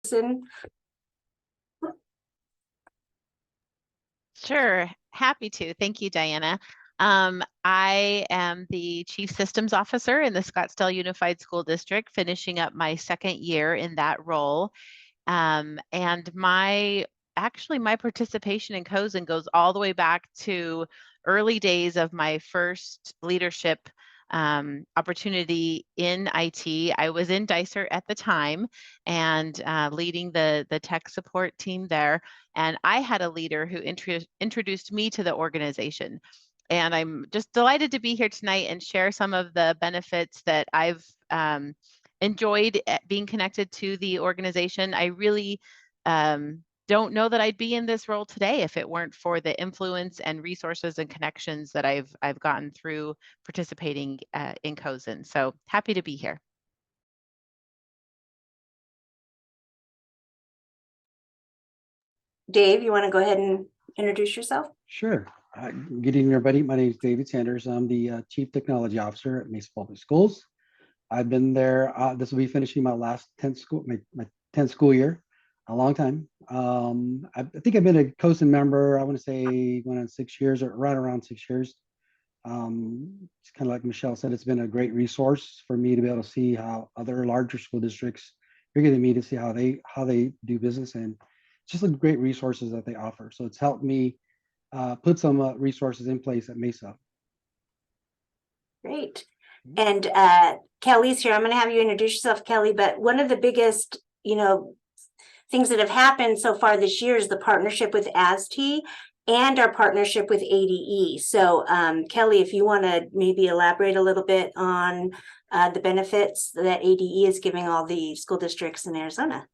COSN? Sure, happy to. Thank you, Diana. I am the Chief Systems Officer in the Scottsdale Unified School District, finishing up my second year in that role. And my participation in COSN goes all the way back to early days of my first leadership opportunity in IT. I was in Dicer at the time and leading the tech support team there. And I had a leader who introduced me to the organization. And I'm just delighted to be here tonight and share some of the benefits that I've enjoyed being connected to the organization. I really don't know that I'd be in this role today if it weren't for the influence and resources and connections that I've gotten through participating in COSN. So happy to be here. Dave, you want to go ahead and introduce yourself? Sure. Good evening, everybody. My name is David Sanders. I'm the Chief Technology Officer at Mesa Public Schools. I've been there. This will be finishing my last 10th school year. A long time. I think I've been a COSN member. I want to say going on 6 years, or right around 6 years. It's kind of like Michelle said. It's been a great resource for me to be able to see how other larger school districts are getting me to see how they do business, and just the great resources that they offer. So it's helped me put some resources in place at Mesa. Great. And Kelly's here. I'm going to have you introduce yourself, Kelly. But one of the biggest, things that have happened so far this year is the partnership with AzTEA and our partnership with ADE. So Kelly, if you want to maybe elaborate a little bit on the benefits that ADE is giving all the school districts in Arizona.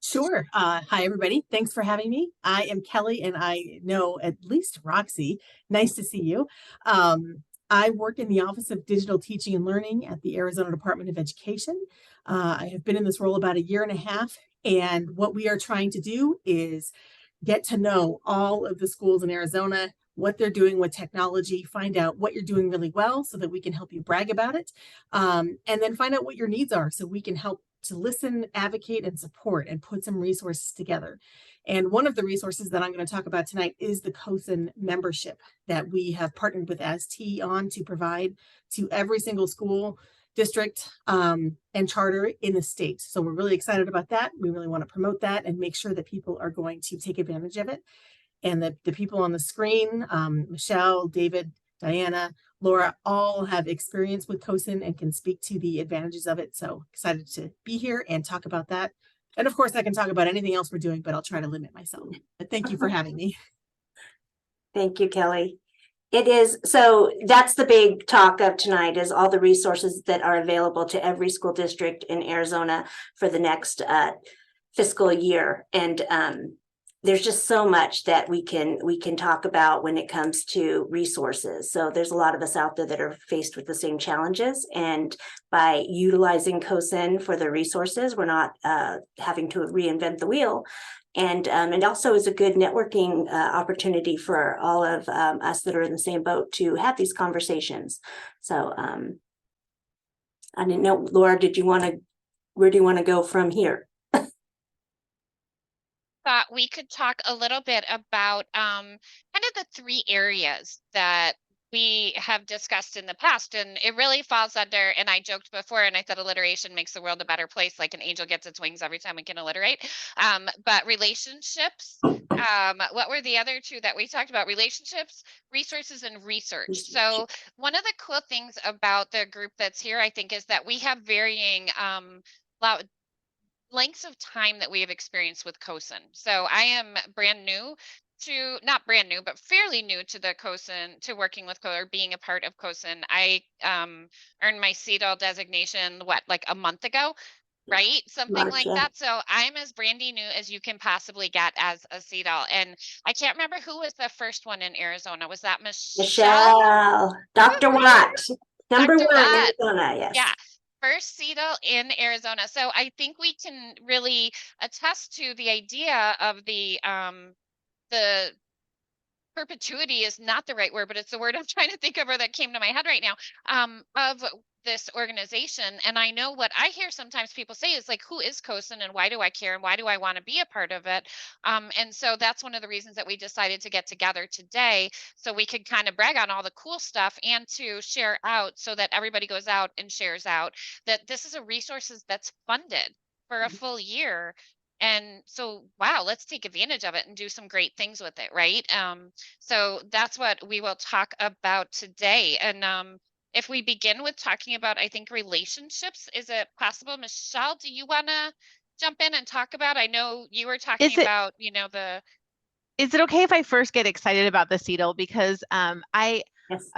Sure. Hi, everybody. Thanks for having me. I am Kelly, and I know at least Roxy. Nice to see you. I work in the Office of Digital Teaching and Learning at the Arizona Department of Education. I have been in this role about 1.5 years, and what we are trying to do is get to know all of the schools in Arizona, what they're doing with technology, find out what you're doing really well so that we can help you brag about it, and then find out what your needs are so we can help to listen, advocate, and support, and put some resources together. And one of the resources that I'm going to talk about tonight is the COSN membership that we have partnered with AzTEA on to provide to every single school district and charter in the state. So we're really excited about that. We really want to promote that and make sure that people are going to take advantage of it. And the people on the screen, Michelle, David, Diana, Laura, all have experience with COSN and can speak to the advantages of it. So excited to be here and talk about that. And of course, I can talk about anything else we're doing, but I'll try to limit myself. But thank you for having me. Thank you, Kelly. It is, so that's the big talk of tonight, is all the resources that are available to every school district in Arizona for the next fiscal year. And there's just so much that we can talk about when it comes to resources. So there's a lot of us out there that are faced with the same challenges, and by utilizing COSN for the resources, we're not having to reinvent the wheel. And also is a good networking opportunity for all of us that are in the same boat to have these conversations. So I didn't know, Laura, where do you want to go from here? Thought we could talk a little bit about kind of the 3 areas that we have discussed in the past, and it really falls under, and I joked before and I said alliteration makes the world a better place, like an angel gets its wings every time we can alliterate, but relationships, what were the other 2 that we talked about? Relationships, resources, and research. So one of the cool things about the group that's here, I think, is that we have varying lengths of time that we have experienced with COSN. So I am brand new to, not brand new, but fairly new to the COSN, to working with or being a part of COSN. I earned my CEDAL designation, like a month ago, right? Something like that. So I'm as brandy new as you can possibly get as a CEDAL. And I can't remember who was the first one in Arizona. Was that Michelle? Dr. Watt. Number Dr. 1 Watt. Arizona, yes. Yeah. First CEDAL in Arizona. So I think we can really attest to the idea of the perpetuity is not the right word, but it's the word I'm trying to think of or that came to my head right now, of this organization. And I know what I hear sometimes people say is like, who is COSN and why do I care and why do I want to be a part of it? And so that's one of the reasons that we decided to get together today, so we could kind of brag on all the cool stuff and to share out so that everybody goes out and shares out that this is a resources that's funded for a full year. And so, wow, let's take advantage of it and do some great things with it, right? So that's what we will talk about today. And if we begin with talking about, I think, relationships, is it possible? Michelle, do you want to jump in and talk about? I know you were talking about, Is it okay if I first get excited about the CETL? Because Yes.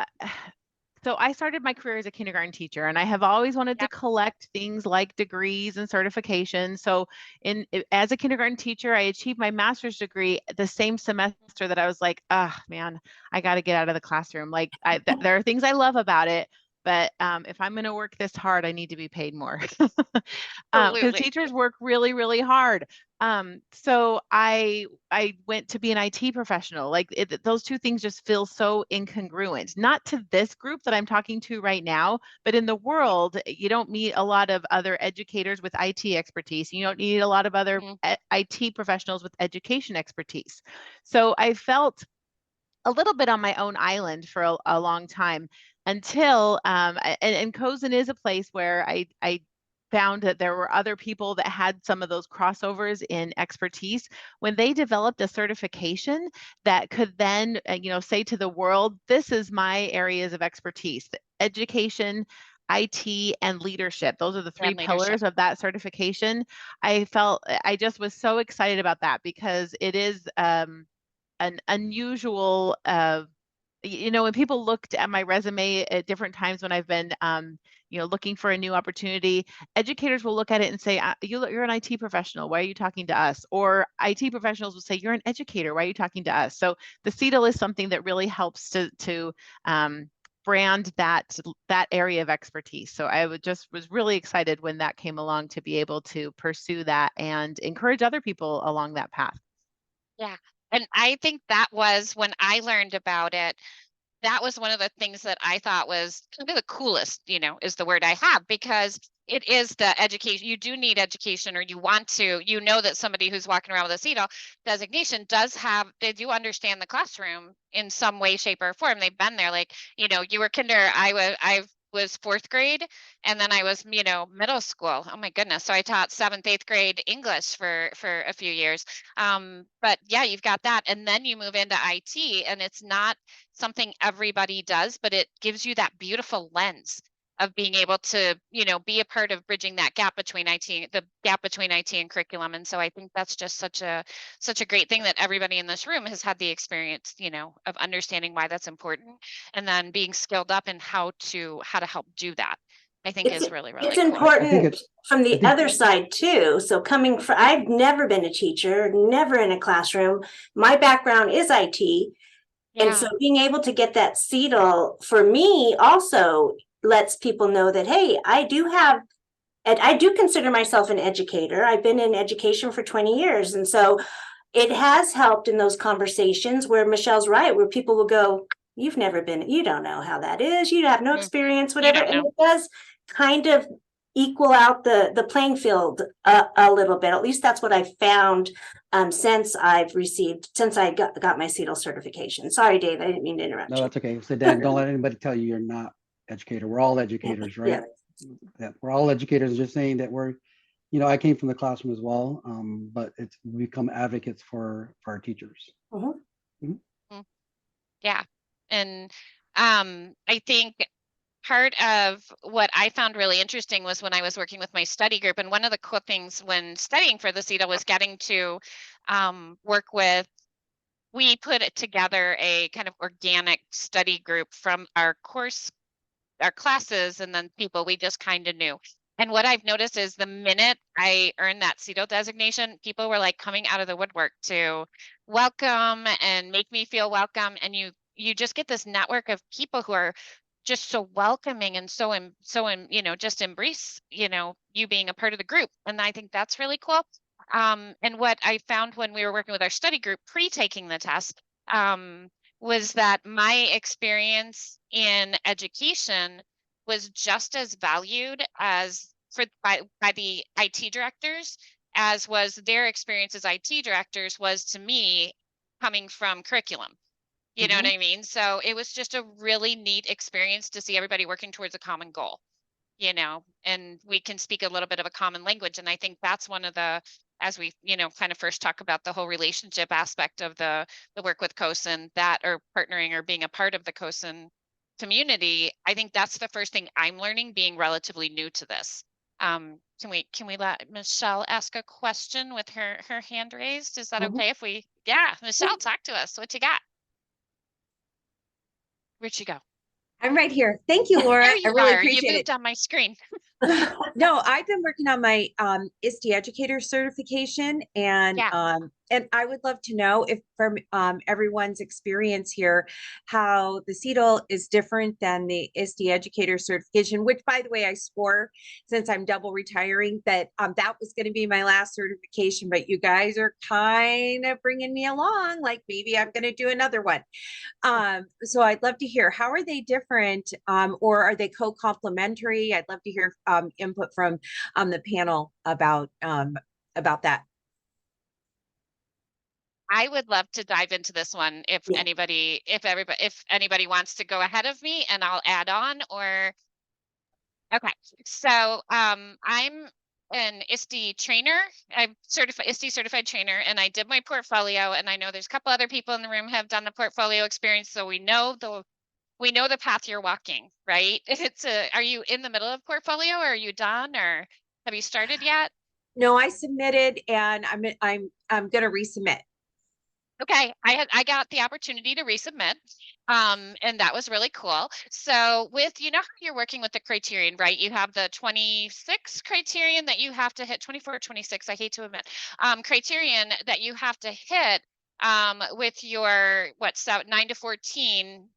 so I started my career as a kindergarten teacher, and I have always wanted to collect things like degrees and certifications. So as a kindergarten teacher, I achieved my master's degree the same semester that I was like, oh man, I got to get out of the classroom. Like there are things I love about it, but if I'm going to work this hard, I need to be paid more. Because teachers work really, really hard. So I went to be an IT professional. Like those two things just feel so incongruent, not to this group that I'm talking to right now, but in the world, you don't meet a lot of other educators with IT expertise. You don't need a lot of other IT professionals with education expertise. So I felt a little bit on my own island for a long time until, and COSN is a place where I found that there were other people that had some of those crossovers in expertise. When they developed a certification that could then, say to the world, this is my areas of expertise: education, IT, and leadership. Those are the three pillars of that certification. I just was so excited about that because it is an unusual, when people looked at my resume at different times when I've been, looking for a new opportunity, educators will look at it and say, you're an IT professional. Why are you talking to us? Or IT professionals will say, you're an educator. Why are you talking to us? So the CETL is something that really helps to brand that area of expertise. So I was really excited when that came along to be able to pursue that and encourage other people along that path. Yeah. And I think that was when I learned about it, that was one of the things that I thought was kind of the coolest, is the word I have, because it is the education. You do need education, or you want to, that somebody who's walking around with a CETL designation they do understand the classroom in some way, shape, or form. They've been there. Like, you were kinder, I was fourth grade, and then I was, middle school. Oh my goodness. So I taught 7th, 8th grade English for a few years. But yeah, you've got that. And then you move into IT, and it's not something everybody does, but it gives you that beautiful lens of being able to, be a part of bridging that gap between the gap between IT and curriculum. And so I think that's just such a great thing that everybody in this room has had the experience, of understanding why that's important, and then being skilled up in how to help do that. I think is really, really it's cool. important from the other side too. So I've never been a teacher, never in a classroom. My background is IT. And so being able to get that CETL for me also lets people know that, hey, I do consider myself an educator. I've been in education for 20 years. And so it has helped in those conversations where Michelle's right, where people will go, you don't know how that is. You have no experience, whatever. And it does kind of equal out the playing field a little bit. At least that's what I found since I got my CETL certification. Sorry, Dave, I didn't mean to interrupt you. No, that's okay. So Dan, don't let anybody tell you you're not educator. We're all educators, right? Yeah, we're all educators. Just saying that I came from the classroom as well, but we become advocates for our teachers. Yeah. And I think part of what I found really interesting was when I was working with my study group, and one of the cool things when studying for the CETL was getting to work with, we put it together a kind of organic study group from our classes, and then people we just kind of knew. And what I've noticed is the minute I earned that CETL designation, people were like coming out of the woodwork to welcome and make me feel welcome. And you just get this network of people who are just so welcoming and just embrace, you being a part of the group. And I think that's really cool. And what I found when we were working with our study group pre-taking the test, was that my experience in education was just as valued as by the IT directors as was their experience as IT directors was to me coming from curriculum. You know what I mean? So it was just a really neat experience to see everybody working towards a common goal, you know, and we can speak a little bit of a common language. And I think that's one of the, as we, you know, kind of first talk about the whole relationship aspect of the work with COSN, that or partnering or being a part of the COSN community, I think that's the first thing I'm learning being relatively new to this. Can we let Michelle ask a question with her hand raised? Is that okay if we, yeah, Michelle, talk to us. What you got? Where'd she go? I'm right here. Thank you, Laura. There I you really are. You appreciate it. moved on my screen. No, I've been working on my AzTEA educator certification, and Yeah. I would love to know if from everyone's experience here, how the CETL is different than the AzTEA educator certification, which by the way, I swore since I'm double retiring that that was going to be my last certification, but you guys are kind of bringing me along, like maybe I'm going to do another one. So I'd love to hear, how are they different, or are they co-complementary? I'd love to hear input from the panel about that. I would love to dive into this one if Yeah. if anybody wants to go ahead of me and I'll add on or okay. So I'm an ISTE trainer. I'm certified ISTE certified trainer and I did my portfolio and I know there's a couple other people in the room have done the portfolio experience. So we know the path you're walking, right? Are you in the middle of portfolio or are you done or have you started yet? No, I submitted and I'm going to resubmit. Okay, I got the opportunity to resubmit, and that was really cool. So with, you know, how you're working with the criterion, right? You have the 26 criterion that you have to hit, 24 or 26, I hate to admit, criterion that you have to hit with your, what's that, 9 to 14,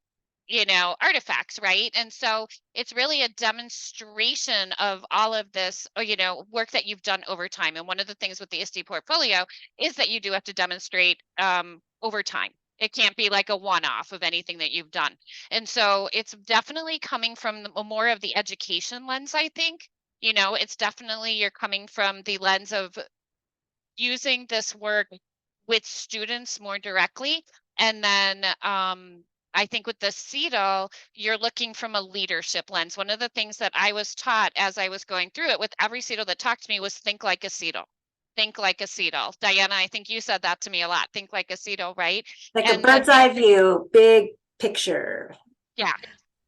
you know, artifacts, right? And so it's really a demonstration of all of this, you know, work that you've done over time. And one of the things with the ISTE portfolio is that you do have to demonstrate over time. It can't be like a one-off of anything that you've done. And so it's definitely coming from more of the education lens, I think. You know, it's definitely you're coming from the lens of using this work with students more directly. And then I think with the CETL, you're looking from a leadership lens. One of the things that I was taught as I was going through it with every CETL that talked to me was think like a CETL. Think like a CETL. Diana, I think you said that to me a lot. Think like a CETL, right? Like a bird's eye view, big picture. Yeah.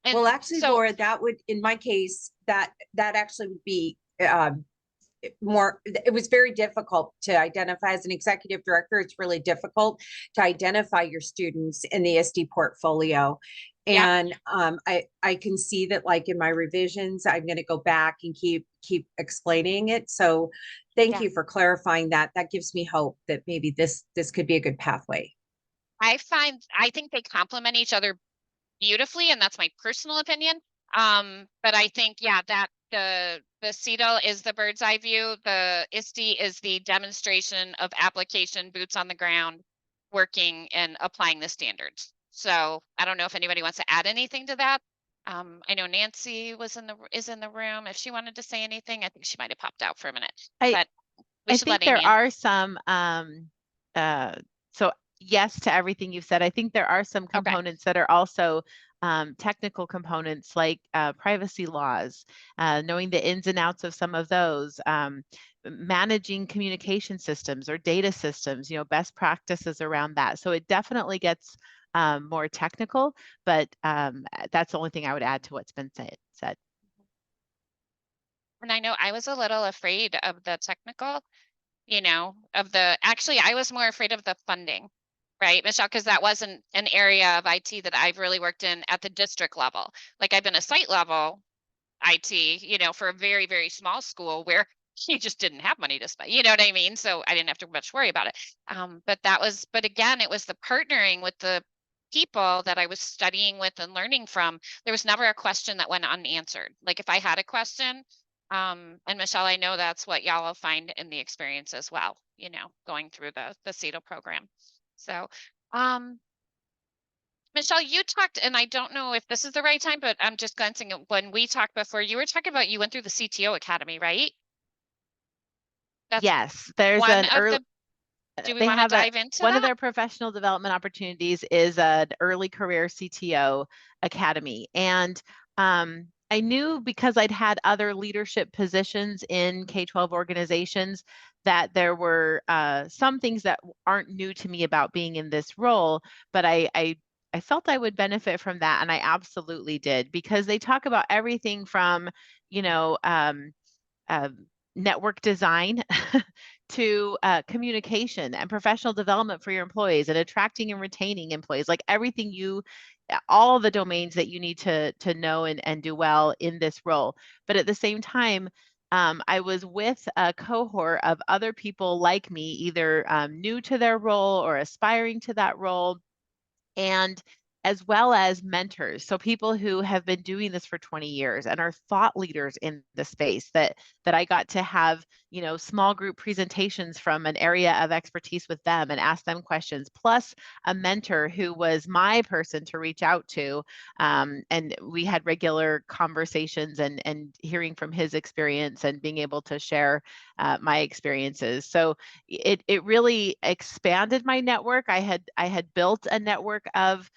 And Well, actually, so, Laura, that would, in my case, that actually would be more, it was very difficult to identify as an executive director. It's really difficult to identify your students in the ISTE portfolio. yeah. And I can see that, like in my revisions, I'm going to go back and keep explaining it. So thank you for clarifying that. That gives me hope that maybe this could be a good pathway. I think they complement each other beautifully, and that's my personal opinion. But I think, yeah, that the CETL is the bird's eye view. The ISTE is the demonstration of application, boots on the ground, working and applying the standards. So I don't know if anybody wants to add anything to that. I know Nancy is in the room. If she wanted to say anything, I think she might have popped out for a minute. But we should let think there Amy in. are some so yes to everything you've said. I think there are some components that are also technical components like privacy laws, knowing the ins and outs of some of those, managing communication systems or data systems, you know, best practices around that. So it definitely gets more technical, but that's the only thing I would add to what's been said. And I know I was a little afraid of the technical, you know, actually, I was more afraid of the funding, right, Michelle? Because that wasn't an area of IT that I've really worked in at the district level. Like I've been a site level IT, you know, for a very, very small school where you just didn't have money to spend, you know what I mean? So I didn't have to much worry about it. But again, it was the partnering with the people that I was studying with and learning from. There was never a question that went unanswered. Like if I had a question, and Michelle, I know that's what y'all will find in the experience as well, you know, going through the CETL program. So, Michelle, you talked, and I don't know if this is the right time, but I'm just glancing at when we talked before, you were talking about you went through the CTO Academy, right? That's Yes, there's one an of early, the, do we they want to have dive into one of that? their professional development opportunities is an early career CTO academy. And I knew because I'd had other leadership positions in K-12 organizations that there were some things that aren't new to me about being in this role, but I felt I would benefit from that, and I absolutely did, because they talk about everything from, you know, uh, network design to communication and professional development for your employees and attracting and retaining employees, like everything all the domains that you need to know and do well in this role. But at the same time, I was with a cohort of other people like me, either new to their role or aspiring to that role, and as well as mentors. So people who have been doing this for 20 years and are thought leaders in the space that I got to have, small group presentations from an area of expertise with them and ask them questions, plus a mentor who was my person to reach out to. And we had regular conversations and hearing from his experience and being able to share my experiences. So it really expanded my network. I had built a network of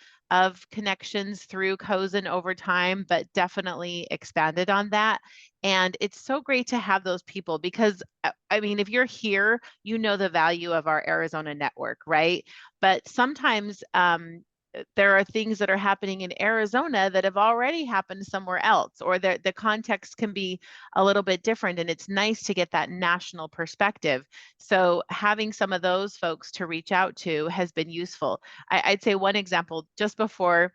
connections through COSN over time, but definitely expanded on that. And it's so great to have those people because, I mean, if you're here, you know the value of our Arizona network, right? But sometimes there are things that are happening in Arizona that have already happened somewhere else, or the context can be a little bit different. And it's nice to get that national perspective. So having some of those folks to reach out to has been useful. I'd say one example, just before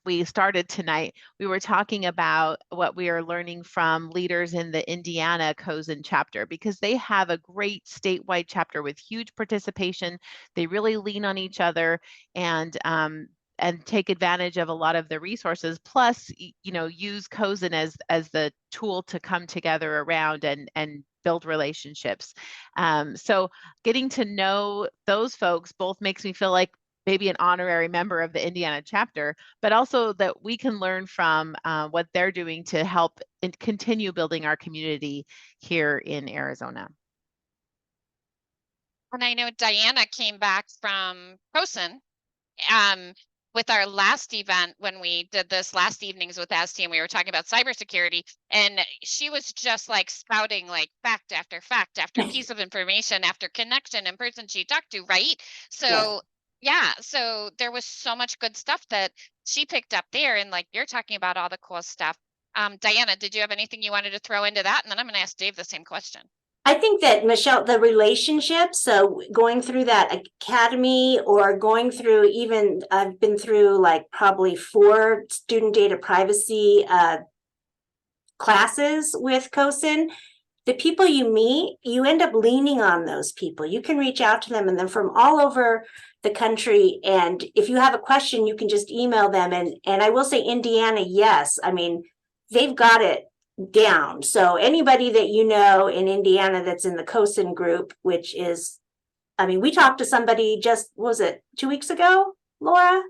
we started tonight, we were talking about what we are learning from leaders in the Indiana COSN chapter, because they have a great statewide chapter with huge participation. They really lean on each other and take advantage of a lot of the resources, plus use COSN as the tool to come together around and build relationships. So getting to know those folks both makes me feel like maybe an honorary member of the Indiana chapter, but also that we can learn from what they're doing to help and continue building our community here in Arizona. And I know Diana came back from COSN with our last event when we did this last evenings with AzTEA, and we were talking about cybersecurity, and she was just like spouting like fact after piece of information after connection and person she talked to, right? So yeah, so there was so much good stuff that she picked up there, and like you're talking about all the cool stuff. Diana, did you have anything you wanted to throw into that? And then I'm going to ask Dave the same question. I think that, Michelle, the relationships, so going through that academy or going through even, I've been through like probably 4 student data privacy classes with COSN. The people you meet, you end up leaning on those people. You can reach out to them, and then from all over the country. And if you have a question, you can just email them. And I will say Indiana, yes. I mean, they've got it down. So anybody that you know in Indiana that's in the COSN group, which is, I mean, we talked to somebody just, what was it, 2 weeks ago, Laura?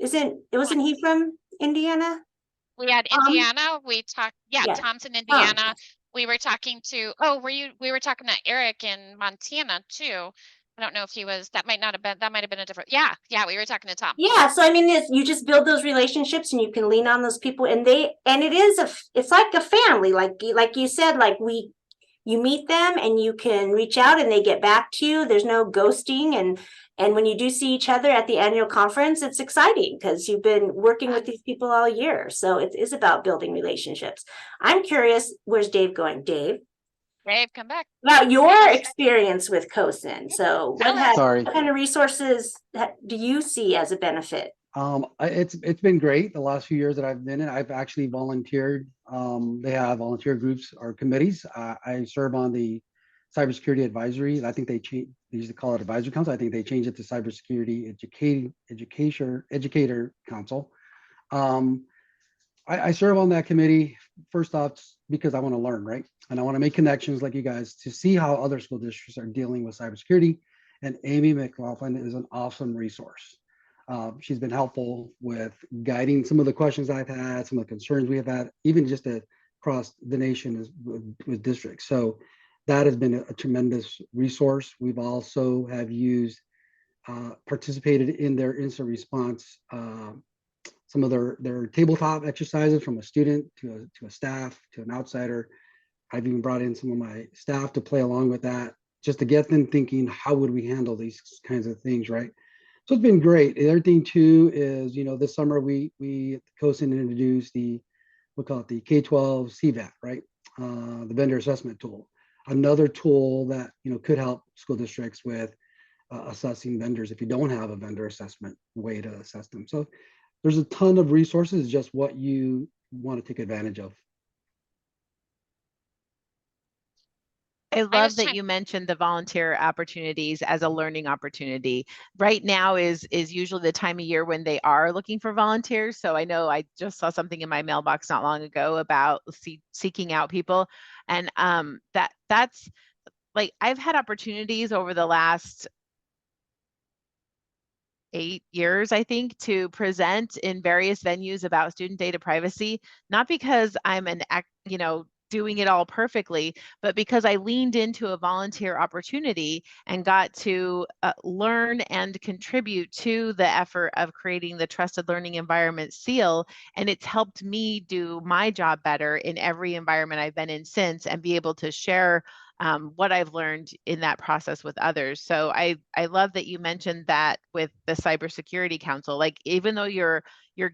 Wasn't he from Indiana? We had Indiana, we talked, Thompson, Indiana. We were talking to, we were talking to Eric in Montana too. I don't know if he was, that might have been a different, we were talking to Tom. Yeah, so I mean, you just build those relationships and you can lean on those people, and it's like a family, like you said, like you meet them and you can reach out and they get back to you. There's no ghosting, and when you do see each other at the annual conference, it's exciting because you've been working with these people all year. So it is about building relationships. I'm curious, where's Dave going? Dave, come back. about your experience with COSN. So what kind of resources do you see as a benefit? It's been great the last few years that I've been in. I've actually volunteered. They have volunteer groups or committees. I serve on the cybersecurity advisory. I think they used to call it advisory council. I think they changed it to cybersecurity educator council. I serve on that committee, first off, because I want to learn, right? And I want to make connections like you guys to see how other school districts are dealing with cybersecurity. And Amy McLaughlin is an awesome resource. She's been helpful with guiding some of the questions I've had, some of the concerns we have had, even just across the nation with districts. So that has been a tremendous resource. We've also have used, participated in their instant response, some of their tabletop exercises from a student to a staff to an outsider. I've even brought in some of my staff to play along with that, just to get them thinking, how would we handle these kinds of things, right? So it's been great. The other thing too is, this summer we at COSN introduced we call it the K-12 CVAT, right? The vendor assessment tool, another tool that could help school districts with assessing vendors if you don't have a vendor assessment way to assess them. So there's a ton of resources, just what you want to take advantage of. I was love that trying- you mentioned the volunteer opportunities as a learning opportunity. Right now is usually the time of year when they are looking for volunteers. So I know I just saw something in my mailbox not long ago about seeking out people, and that's like, I've had opportunities over the last 8 years, I think, to present in various venues about student data privacy, not because I'm doing it all perfectly, but because I leaned into a volunteer opportunity and got to learn and contribute to the effort of creating the Trusted Learning Environment seal. And it's helped me do my job better in every environment I've been in since, and be able to share what I've learned in that process with others. So I love that you mentioned that with the Cybersecurity Council. Like, even though you're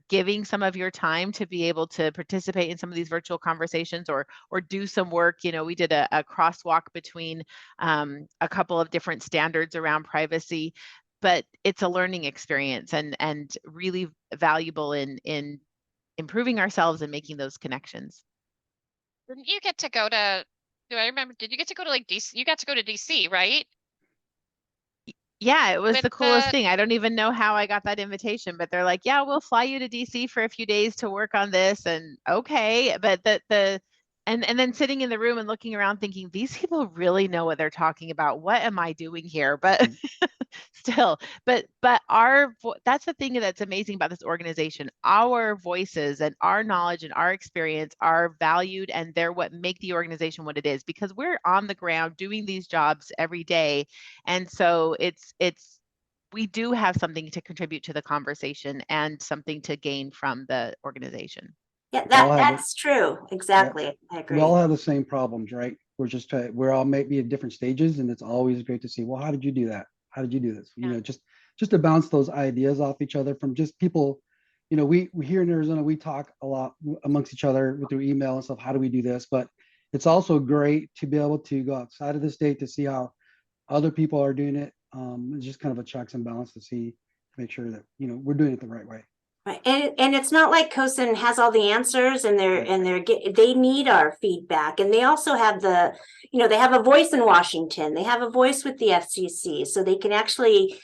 giving some of your time to be able to participate in some of these virtual conversations or do some work. We did a crosswalk between a couple of different standards around privacy, but it's a learning experience and really valuable in improving ourselves and making those connections. Didn't you get to go to, do I remember, did you get to go to like DC? You got to go to DC, right? Yeah, it was With the coolest the- thing. I don't even know how I got that invitation, but they're like, yeah, we'll fly you to DC for a few days to work on this. And okay, but and then sitting in the room and looking around thinking, these people really know what they're talking about. What am I doing here? But still, but that's the thing that's amazing about this organization. Our voices and our knowledge and our experience are valued, and they're what make the organization what it is, because we're on the ground doing these jobs every day. And so we do have something to contribute to the conversation and something to gain from the organization. Yeah, We all have that's true. Exactly. I agree. We all have the same problems, right? We're all maybe at different stages, and it's always great to see, well, how did you do that? How did you do this? Yeah. Just to bounce those ideas off each other from just people. We here in Arizona, we talk a lot amongst each other through email and stuff. How do we do this? But it's also great to be able to go outside of the state to see how other people are doing it. It's just kind of a checks and balance to make sure that we're doing it the right way. Right. And it's not like COSN has all the answers, and they need our feedback. And they also have they have a voice in Washington. They have a voice with the FCC, so they can actually,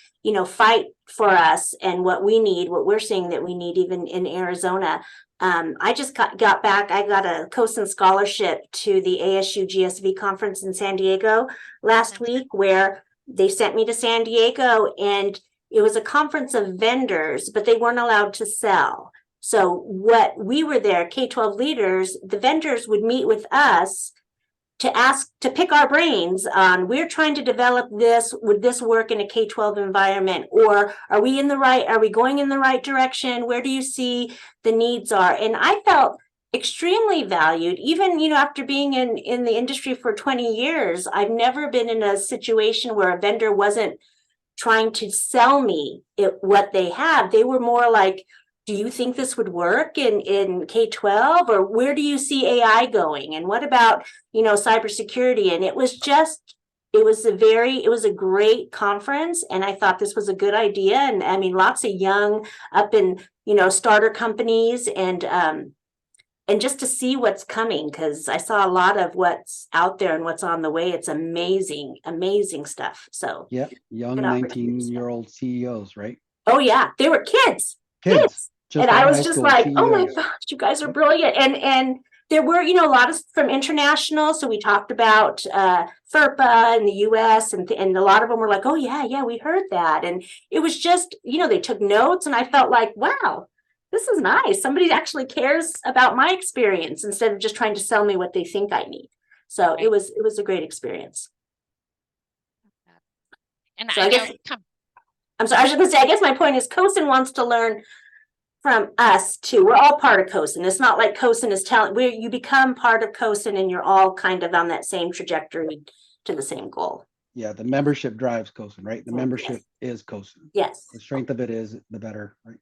fight for us and what we need, what we're seeing that we need, even in Arizona. I just got back. I got a COSN scholarship to the ASU GSV conference in San Diego last week, where they sent me to San Diego, and it was a conference of vendors, but they weren't allowed to sell. So what we were there, K-12 leaders, the vendors would meet with us to pick our brains on, we're trying to develop this, would this work in a K-12 environment? Or are we going in the right direction? Where do you see the needs are? And I felt extremely valued, even, after being in the industry for 20 years. I've never been in a situation where a vendor wasn't trying to sell me what they have. They were more like, do you think this would work in K-12, or where do you see AI going? And what about, cybersecurity? And it was a great conference. And I thought this was a good idea. And I mean, lots of young up in, starter companies, and just to see what's coming, because I saw a lot of what's out there and what's on the way. It's amazing, amazing stuff. So yeah, young 19-year-old CEOs, right? Oh yeah, they were kids. Kids. And I was just like, oh my gosh, you guys are brilliant. And There were, you know, a lot of from international. So we talked about FERPA in the US, and a lot of them were like, oh yeah, we heard that. And it was just, you know, they took notes, and I felt like, wow, this is nice. Somebody actually cares about my experience instead of just trying to sell me what they think I need. So Right. it was a great experience. And So I I know, guess I'm sorry, I was just gonna say, I guess my point is COSN wants to learn from us too. We're all part of COSN. It's not like COSN is telling, where you become part of COSN and you're all kind of on that same trajectory to the same goal. Yeah, the membership drives COSN, right? The Yes. membership is COSN. Yes. The strength of it is the better, right?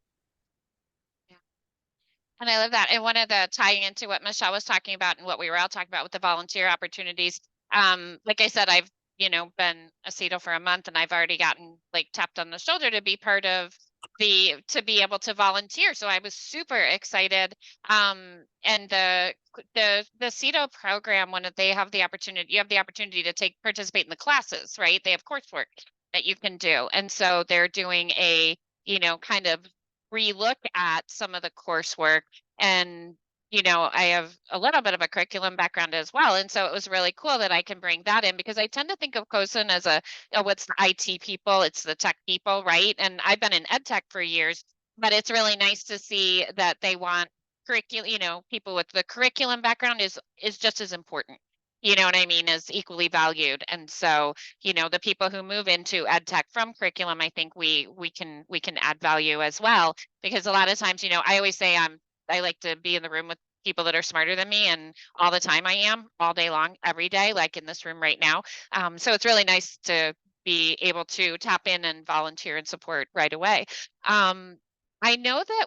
and I love that. And one of the tying into what Michelle was talking about and what we were all talking about with the volunteer opportunities. Like I said, I've, been a CETO for a month, and I've already gotten like tapped on the shoulder to be part of to be able to volunteer. So I was super excited. And the CETO program, when they have the opportunity, you have the opportunity to participate in the classes, right? They have coursework that you can do. And so they're doing a, kind of relook at some of the coursework. And I have a little bit of a curriculum background as well, and so it was really cool that I can bring that in, because I tend to think of COSN as what's the IT people, it's the tech people, right? And I've been in ed tech for years, but it's really nice to see that they want curriculum, people with the curriculum background is just as important. You know what I mean, is equally valued. And so, the people who move into ed tech from curriculum, I think we can add value as well, because a lot of times, I always say I like to be in the room with people that are smarter than me, and all the time I am, all day long, every day, like in this room right now. So it's really nice to be able to tap in and volunteer and support right away. I know that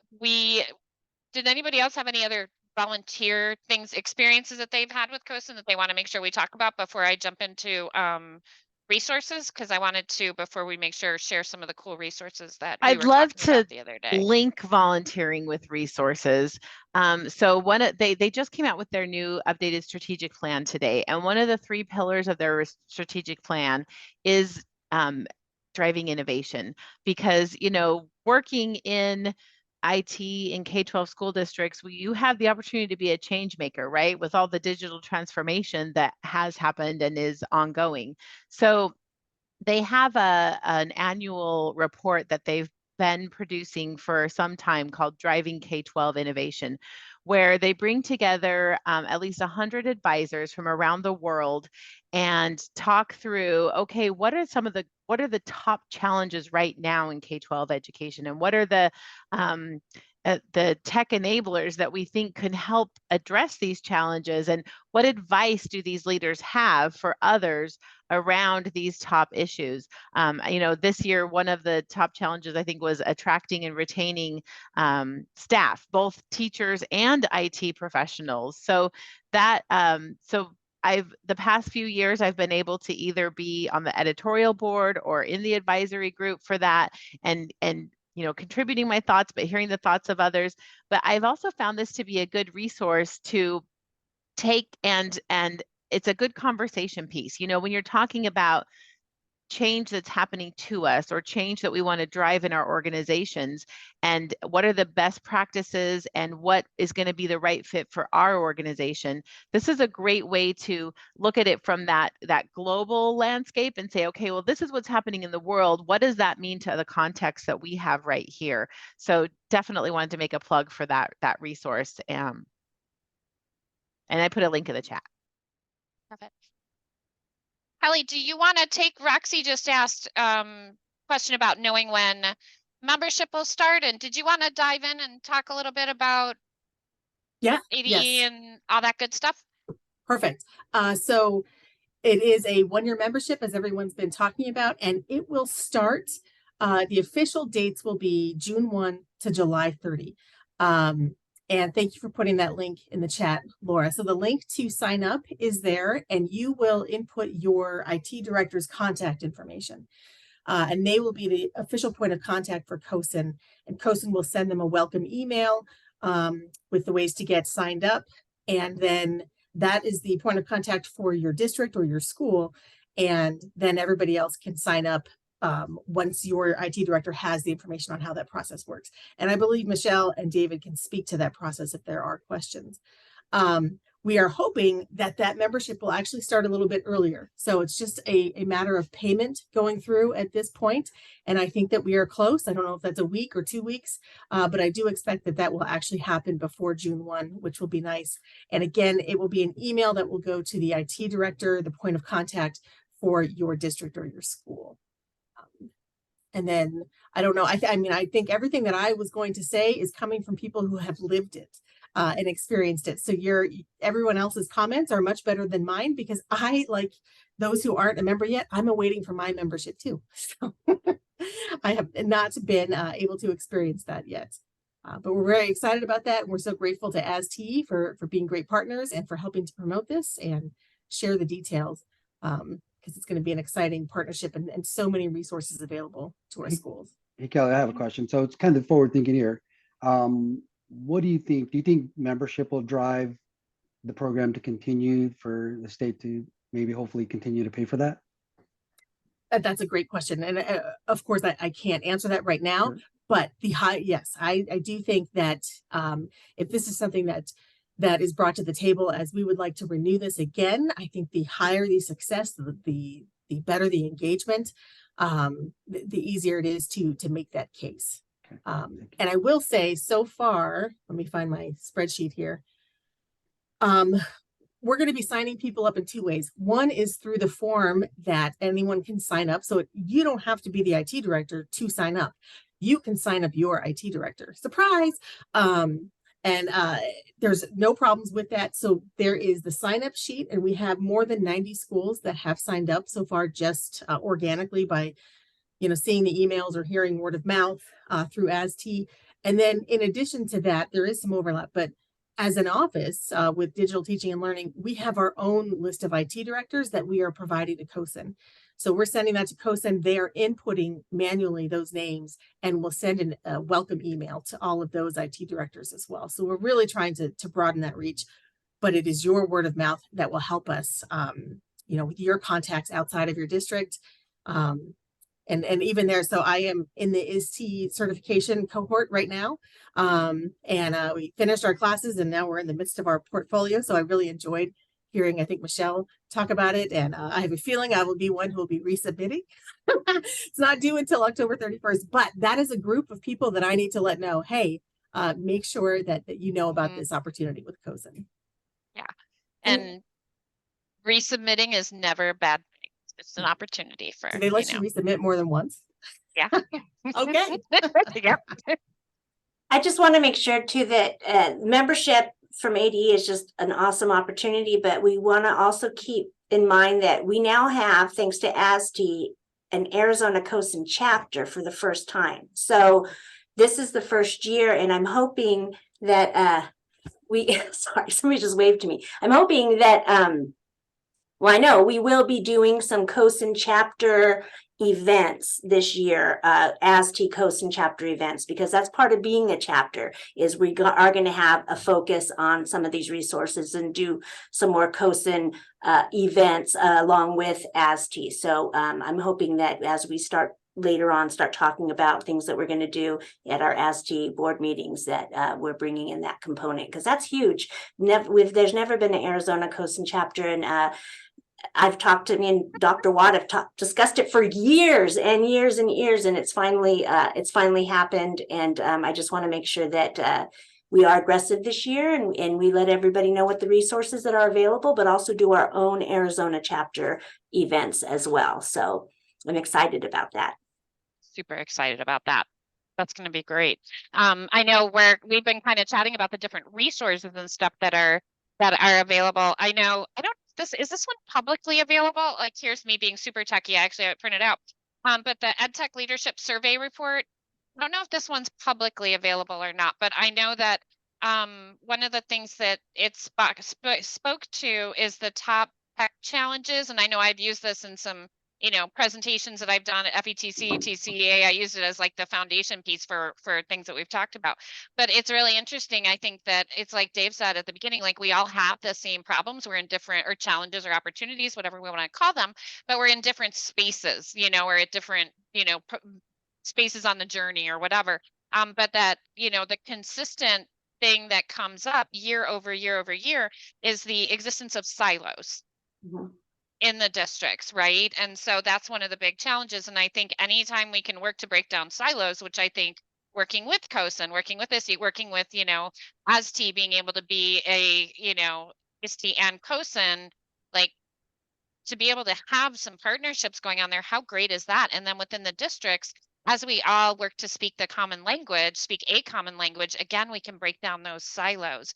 did anybody else have any other volunteer experiences that they've had with COSN that they want to make sure we talk about before I jump into resources? Because I wanted to, before we share some of the cool resources that we I'd were love talking about to the other day. link volunteering with resources. So they just came out with their new updated strategic plan today, and one of the 3 pillars of their strategic plan is driving innovation, because working in IT in K-12 school districts, you have the opportunity to be a change maker, right? With all the digital transformation that has happened and is ongoing. So they have an annual report that they've been producing for some time called Driving K-12 Innovation, where they bring together at least 100 advisors from around the world and talk through, okay, what are the top challenges right now in K-12 education, and what are the tech enablers that we think can help address these challenges, and what advice do these leaders have for others around these top issues. This year, one of the top challenges, I think, was attracting and retaining staff, both teachers and IT professionals. So that, the past few years, I've been able to either be on the editorial board or in the advisory group for that, and contributing my thoughts, but hearing the thoughts of others. But I've also found this to be a good resource to take, and it's a good conversation piece. When you're talking about change that's happening to us, or change that we want to drive in our organizations, and what are the best practices and what is going to be the right fit for our organization, this is a great way to look at it from that global landscape and say, okay, well, this is what's happening in the world. What does that mean to the context that we have right here? So definitely wanted to make a plug for that resource. And I put a link in the chat. Perfect. Kelly, do you want to take, Roxy just asked question about knowing when membership will start, and did you want to dive in and talk a little bit about ADE yes. and all that good stuff? Perfect. So it is a 1-year membership, as everyone's been talking about, and it will start, the official dates will be June 1 to July 30. And thank you for putting that link in the chat, Laura. So the link to sign up is there, and you will input your IT director's contact information. And they will be the official point of contact for COSN, and COSN will send them a welcome email with the ways to get signed up. And then that is the point of contact for your district or your school. And then everybody else can sign up once your IT director has the information on how that process works. And I believe Michelle and David can speak to that process if there are questions. we are hoping that that membership will actually start a little bit earlier. So it's just a matter of payment going through at this point. And I think that we are close. I don't know if that's a week or 2 weeks, but I do expect that that will actually happen before June 1, which will be nice. And again, it will be an email that will go to the IT director, the point of contact for your district or your school. And then I don't know. I mean, I think everything that I was going to say is coming from people who have lived it and experienced it. So everyone else's comments are much better than mine, because I, like those who aren't a member yet, I'm awaiting for my membership too. So I have not been able to experience that yet. But we're very excited about that. And we're so grateful to AzTEA for being great partners and for helping to promote this and share the details. Because it's going to be an exciting partnership and so many resources available to our schools. Hey, Kelly, I have a question. So it's kind of forward thinking here. What do you think? Do you think membership will drive the program to continue, for the state to maybe hopefully continue to pay for that? That's a great question. And of course, I can't answer that right now, Sure. but yes, I do think that if this is something that is brought to the table as we would like to renew this again, I think the higher the success, the better the engagement, the easier it is to make that case. Okay. And I will say, so far, let me find my spreadsheet here. We're going to be signing people up in 2 ways. One is through the form that anyone can sign up. So you don't have to be the IT director to sign up. You can sign up your IT director. Surprise! And there's no problems with that. So there is the sign up sheet, and we have more than 90 schools that have signed up so far, just organically by, seeing the emails or hearing word of mouth through AzTEA. And then in addition to that, there is some overlap, but as an office with digital teaching and learning, we have our own list of IT directors that we are providing to COSN. So we're sending that to COSN. They are inputting manually those names, and we'll send a welcome email to all of those IT directors as well. So we're really trying to broaden that reach, but it is your word of mouth that will help us, with your contacts outside of your district. And even there, so I am in the AzTEA certification cohort right now. And we finished our classes, and now we're in the midst of our portfolio. So I really enjoyed hearing, I think, Michelle talk about it. And I have a feeling I will be one who will be resubmitting. It's not due until October 31st, but that is a group of people that I need to let know, hey, make sure that you know about this opportunity with COSN. Yeah. And resubmitting is never a bad thing. It's an opportunity for, Do they let you resubmit more than once? Yeah. Okay. Yep. I just want to make sure too that membership from ADE is just an awesome opportunity, but we want to also keep in mind that we now have, thanks to AzTEA, an Arizona COSN chapter for the first time. So this is the first year, and I'm hoping that sorry, somebody just waved to me. I'm hoping that well, I know we will be doing some COSN chapter events this year, AzTEA COSN chapter events, because that's part of being a chapter, is we are going to have a focus on some of these resources and do some more COSN events along with AzTEA. So I'm hoping that as we start later on, start talking about things that we're going to do at our AzTEA board meetings, that we're bringing in that component, because that's huge. There's never been an Arizona COSN chapter, and I've talked to me and Dr. Watt have discussed it for years and years and years, and it's finally happened. And I just want to make sure that we are aggressive this year, and we let everybody know what the resources that are available, but also do our own Arizona chapter events as well. So I'm excited about that. Super excited about that. That's going to be great. I know we've been kind of chatting about the different resources and stuff that are available. I don't. Is this one publicly available? Like, here's me being super techie. I actually have it printed out. But the EdTech Leadership Survey Report, I don't know if this one's publicly available or not, but I know that one of the things that it spoke to is the top tech challenges. And I know I've used this in some presentations that I've done at FETC, TCEA. I used it as like the foundation piece for things that we've talked about. But it's really interesting. I think that it's like Dave said at the beginning, like we all have the same problems. We're in different, or challenges or opportunities, whatever we want to call them, but we're in different spaces, or at different, spaces on the journey or whatever. But that, the consistent thing that comes up year over year over year is the existence of silos Mhm. in the districts, right? And so that's one of the big challenges. And I think anytime we can work to break down silos, which I think working with COSN, working with ISTE, working with, AzTEA being able to be a, ISTE and COSN, like to be able to have some partnerships going on there, how great is that? And then within the districts, as we all work to speak the common language, speak a common language, again, we can break down those silos.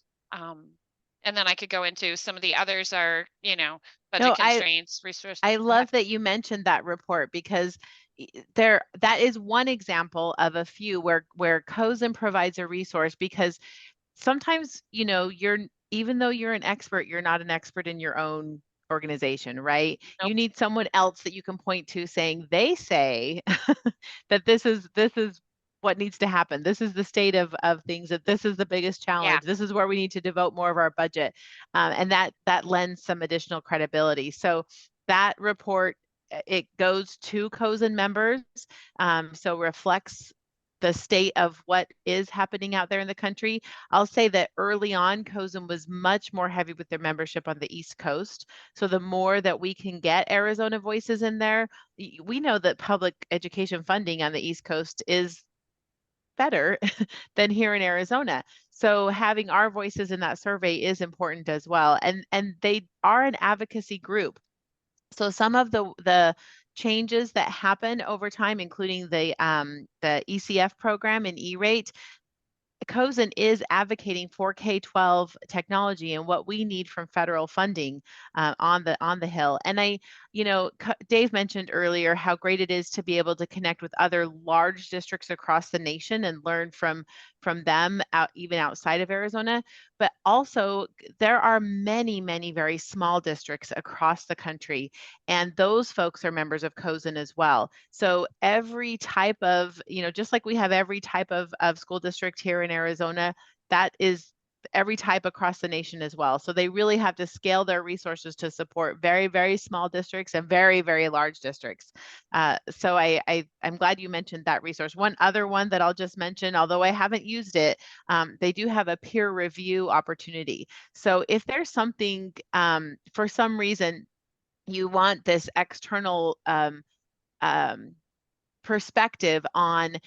And then I could go into some of the others are, budget No, constraints, resource. I Go ahead. love that you mentioned that report because that is one example of a few where COSN provides a resource because sometimes, even though you're an expert, you're not an expert in your own organization, right? Nope. You need someone else that you can point to saying, they say that this is what needs to happen. This is the state of things, that this is the biggest challenge. This is where we need to devote more of our budget. And that lends some additional credibility. So that report, it goes to COSN members, so reflects the state of what is happening out there in the country. I'll say that early on, COSN was much more heavy with their membership on the East Coast. So the more that we can get Arizona voices in there, we know that public education funding on the East Coast is better than here in Arizona. So having our voices in that survey is important as well. And they are an advocacy group. So some of the changes that happen over time, including the ECF program and E-rate, COSN is advocating for K-12 technology and what we need from federal funding on the Hill. And Dave mentioned earlier how great it is to be able to connect with other large districts across the nation and learn from them even outside of Arizona. But also there are many, many very small districts across the country, and those folks are members of COSN as well. So every type of, just like we have every type of school district here in Arizona, that is every type across the nation as well. So they really have to scale their resources to support very, very small districts and very, very large districts. So I'm glad you mentioned that resource. One other one that I'll just mention, although I haven't used it, they do have a peer review opportunity. So if there's something, for some reason, you want this external perspective on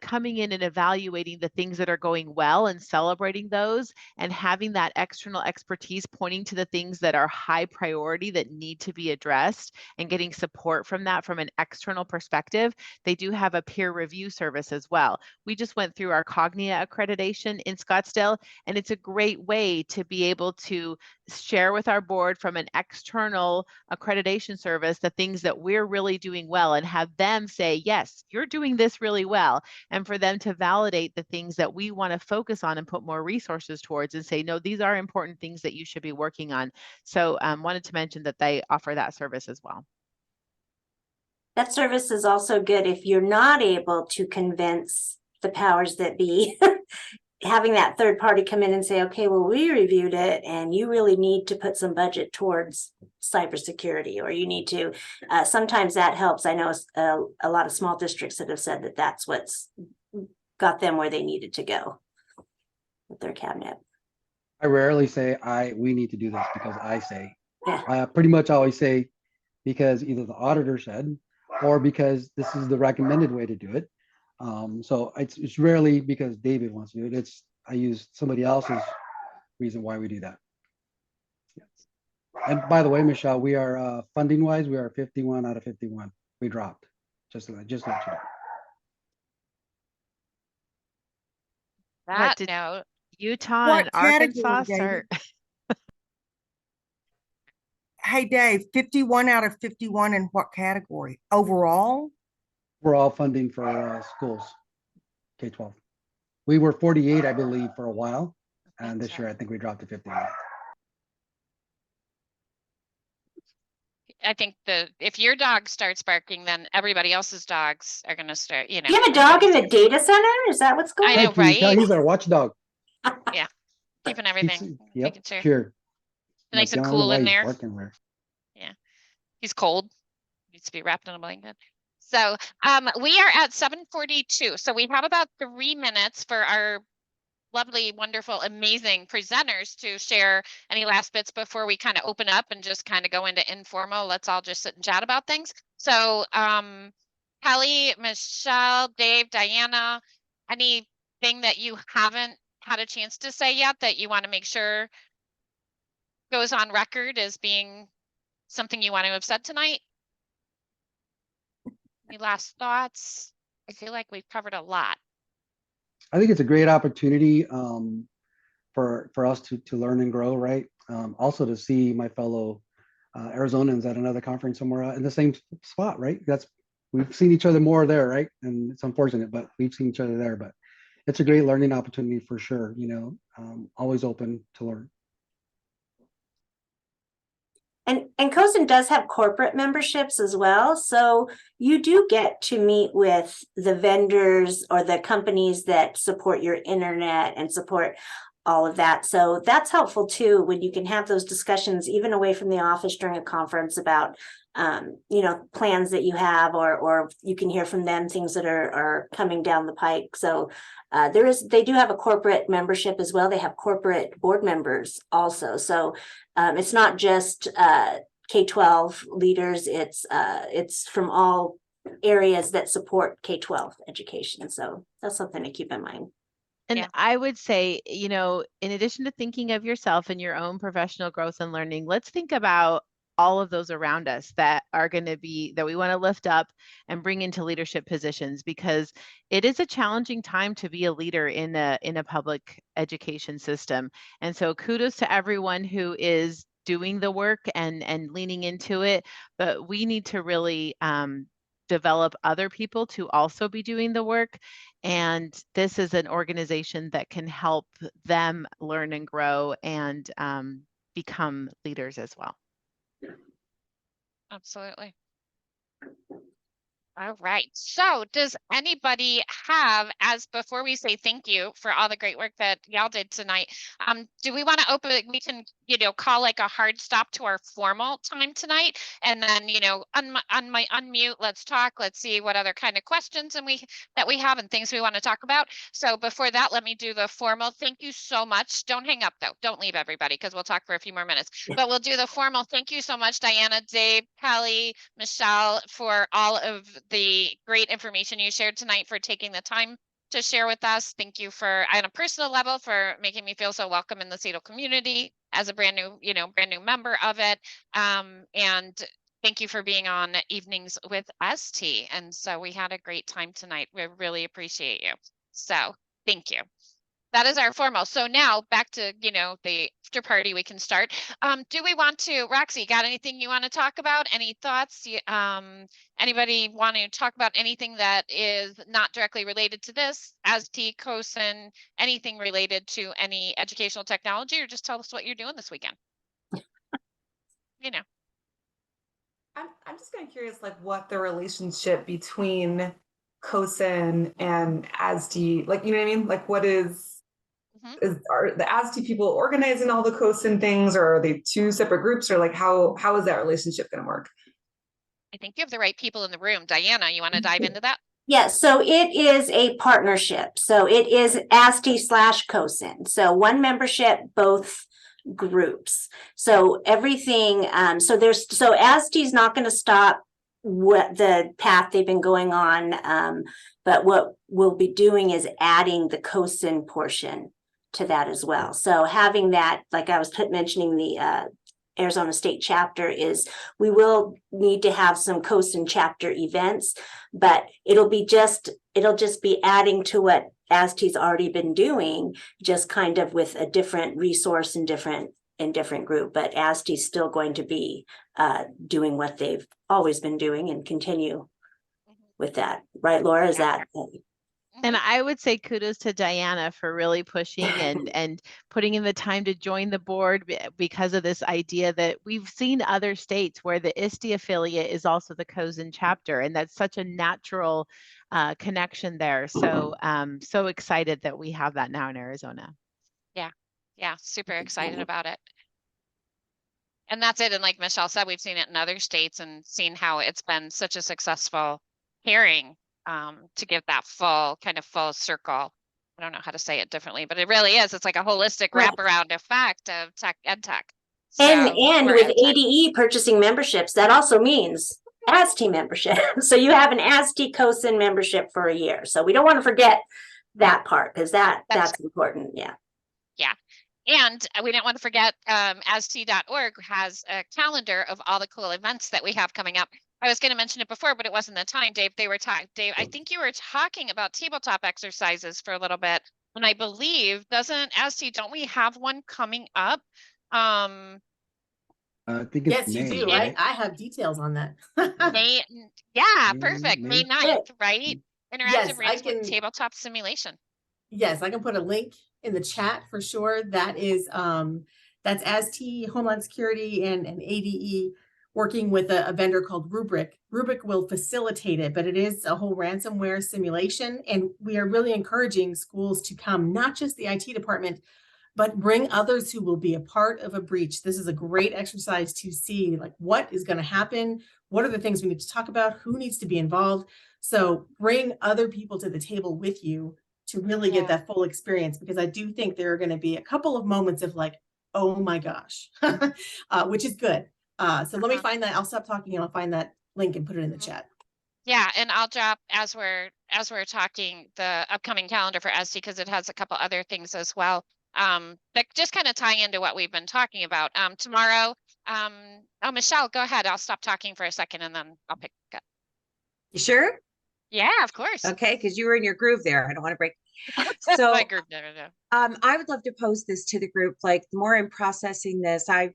coming in and evaluating the things that are going well and celebrating those, and having that external expertise pointing to the things that are high priority that need to be addressed, and getting support from that from an external perspective. They do have a peer review service as well. We just went through our Cognia accreditation in Scottsdale, and it's a great way to be able to share with our board from an external accreditation service the things that we're really doing well, and have them say, yes, you're doing this really well, and for them to validate the things that we want to focus on and put more resources towards, and say, no, these are important things that you should be working on. So wanted to mention that they offer that service as well. That service is also good if you're not able to convince the powers that be. Having that third party come in and say, okay, well, we reviewed it and you really need to put some budget towards cybersecurity, or you need to, sometimes that helps. I know a lot of small districts that have said that that's what's got them where they needed to go with their cabinet. I rarely say we need to do this because I say. Yeah. I pretty much always say because either the auditor said, or because this is the recommended way to do it. So it's rarely because David wants to do it. I use somebody else's reason why we do that. Yes. And by the way, Michelle, we are funding wise, we are 51 out of 51. We dropped. Just let you know. That did note, Utah What and Arkansas category, start? Hey, Dave, 51 out of 51 in what category? Overall? We're all funding for schools, K-12. We were 48, I believe, for a while. And this year, I think we dropped to 51. I think if your dog starts barking, then everybody else's dogs are going to start, You have a dog in the data center? Is that what's going I on? know, Thank you. right? He's our watchdog. Keeping everything, Yep, making sure sure. nice and I don't know cool why in he's there. barking there. He's cold. Needs to be wrapped in a blanket. So we are at 7:42. So we have about 3 minutes for our lovely, wonderful, amazing presenters to share any last bits before we kind of open up and just kind of go into informal. Let's all just sit and chat about things. So, Kelly, Michelle, Dave, Diana, anything that you haven't had a chance to say yet that you want to make sure goes on record as being something you want to have said tonight? Any last thoughts? I feel like we've covered a lot. I think it's a great opportunity for us to learn and grow, right? Also to see my fellow Arizonans at another conference somewhere in the same spot, right? We've seen each other more there, right? And it's unfortunate, but we've seen each other there. But it's a great learning opportunity for sure. Always open to learn. And COSN does have corporate memberships as well. So you do get to meet with the vendors or the companies that support your internet and support all of that. So that's helpful too, when you can have those discussions even away from the office during a conference about plans that you have, or you can hear from them things that are coming down the pike. So they do have a corporate membership as well. They have corporate board members also. So it's not just K-12 leaders. It's from all areas that support K-12 education. So that's something to keep in mind. And Yeah. I would say, in addition to thinking of yourself and your own professional growth and learning, let's think about all of those around us that are going to be, that we want to lift up and bring into leadership positions, because it is a challenging time to be a leader in a public education system. And so kudos to everyone who is doing the work and leaning into it, but we need to really develop other people to also be doing the work. And this is an organization that can help them learn and grow and become leaders as well. Absolutely. All right. So does anybody have, as before we say thank you for all the great work that y'all did tonight, do we want to open, we can, call like a hard stop to our formal time tonight, and then, unmute, let's talk, let's see what other kind of questions that we have and things we want to talk about. So before that, let me do the formal. Thank you so much. Don't hang up though. Don't leave, everybody, because we'll talk for a few more minutes, but we'll do the formal. Thank you so much, Diana, Dave, Kelly, Michelle, for all of the great information you shared tonight, for taking the time to share with us. Thank you for, on a personal level, for making me feel so welcome in the CETL community as a brand new member of it. And thank you for being on Evenings with AzTEA. And so we had a great time tonight. We really appreciate you. So thank you. That is our formal. So now back to, the after party, we can start. Do we want to, Roxy, got anything you want to talk about? Any thoughts? Anybody want to talk about anything that is not directly related to this, AzTEA, COSN, anything related to any educational technology, or just tell us what you're doing this weekend? I'm just kind of curious, like, what the relationship between COSN and AzTEA, like, you know what I mean? Like, what are the AzTEA people organizing all the COSN things, or are they two separate groups, or like how is that relationship going to work? I think you have the right people in the room. Diana, you want to dive into that? Yes, so it is a partnership. So it is AzTEA/COSN. So one membership, both groups. So everything, so AzTEA is not going to stop what the path they've been going on. But what we'll be doing is adding the COSN portion to that as well. So having that, like I was mentioning, the Arizona State chapter, is we will need to have some COSN chapter events, but it'll just be adding to what AzTEA's already been doing, just kind of with a different resource and different group. But AzTEA's still going to be doing what they've always been doing and continue with that, right, Laura? Is that? And I would say kudos to Diana for really pushing and putting in the time to join the board, because of this idea that we've seen other states where the ISTE affiliate is also the COSN chapter, and that's such a natural connection there. So so excited that we have that now in Arizona. Yeah, super excited about it. And that's it. And like Michelle said, we've seen it in other states and seen how it's been such a successful pairing to give that full circle I don't know how to say it differently, but it really is. It's like a holistic Right. wraparound effect of ed tech. And or with ed tech. ADE purchasing memberships, that also means AzTEA membership. So you have an AzTEA COSN membership for a year. So we don't want to forget that part, because that's important. Yeah. Yeah. And we didn't want to forget AzTEA.org has a calendar of all the cool events that we have coming up. I was going to mention it before, but it wasn't the time, Dave. Dave, I think you were talking about tabletop exercises for a little bit. And I believe, don't we have one coming up? I think it's Yes, you May, do. right? I have details on that. May, yeah, May, perfect. May May? 9th, right? Yes, Interactive I rooms with can. tabletop simulation. Yes, I can put a link in the chat for sure. That is that's AzTEA, Homeland Security, and ADE working with a vendor called Rubric. Rubric will facilitate it, but it is a whole ransomware simulation. And we are really encouraging schools to come, not just the IT department, but bring others who will be a part of a breach. This is a great exercise to see like what is going to happen. What are the things we need to talk about? Who needs to be involved? So bring other people to the table with you to really get that full experience, because I do think there are going to be a couple of moments of like, oh my gosh, which is good. So let me find that. I'll stop talking and I'll find that link and put it in the chat. Yeah, and I'll drop as we're talking the upcoming calendar for AzTEA, because it has a couple other things as well. That just kind of tie into what we've been talking about. Tomorrow, oh, Michelle, go ahead. I'll stop talking for a second and then I'll pick up. You sure? Yeah, of course. Okay, because you were in your groove there. I don't want to break. So My group, no. I would love to pose this to the group. Like, the more I'm processing this, I've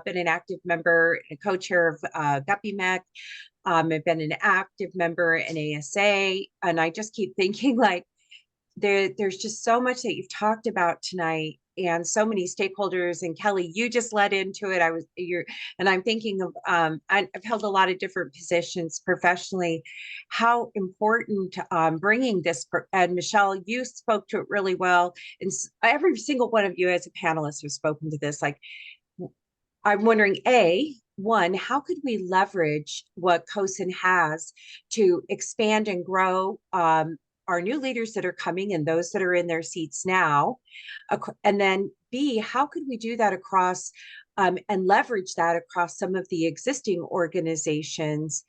been an active member and co-chair of Guppy Mech. I've been an active member in ASA, and I just keep thinking like there's just so much that you've talked about tonight, and so many stakeholders. And Kelly, you just led into it. And I'm thinking of I've held a lot of different positions professionally. How important bringing this, and Michelle, you spoke to it really well, and every single one of you as a panelist has spoken to this. Like, I'm wondering, one, how could we leverage what COSN has to expand and grow our new leaders that are coming and those that are in their seats now? And then B, how could we do that across and leverage that across some of the existing organizations,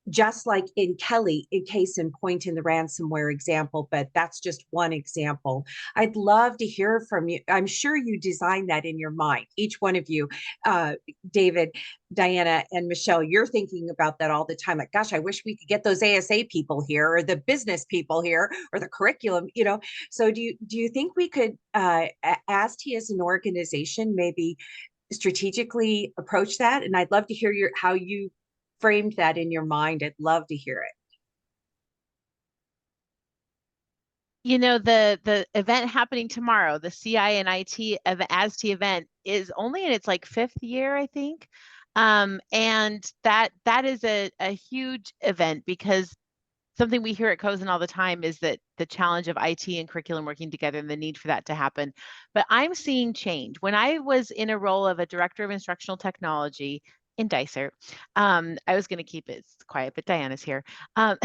just like in Kelly, in case in point in the ransomware example, but that's just one example. I'd love to hear from you. I'm sure you designed that in your mind, each one of you, David, Diana, and Michelle. You're thinking about that all the time. Like, gosh, I wish we could get those ASA people here, or the business people here, or the curriculum, So do you think we could, AzTEA as an organization, maybe strategically approach that? And I'd love to hear how you framed that in your mind. I'd love to hear it. The event happening tomorrow, the CI and IT of AzTEA event, is only in its like 5th year, I think. And that is a huge event, because something we hear at COSN all the time is that the challenge of IT and curriculum working together and the need for that to happen. But I'm seeing change. When I was in a role of a director of instructional technology in Dysart, I was going to keep it quiet, but Diana's here. I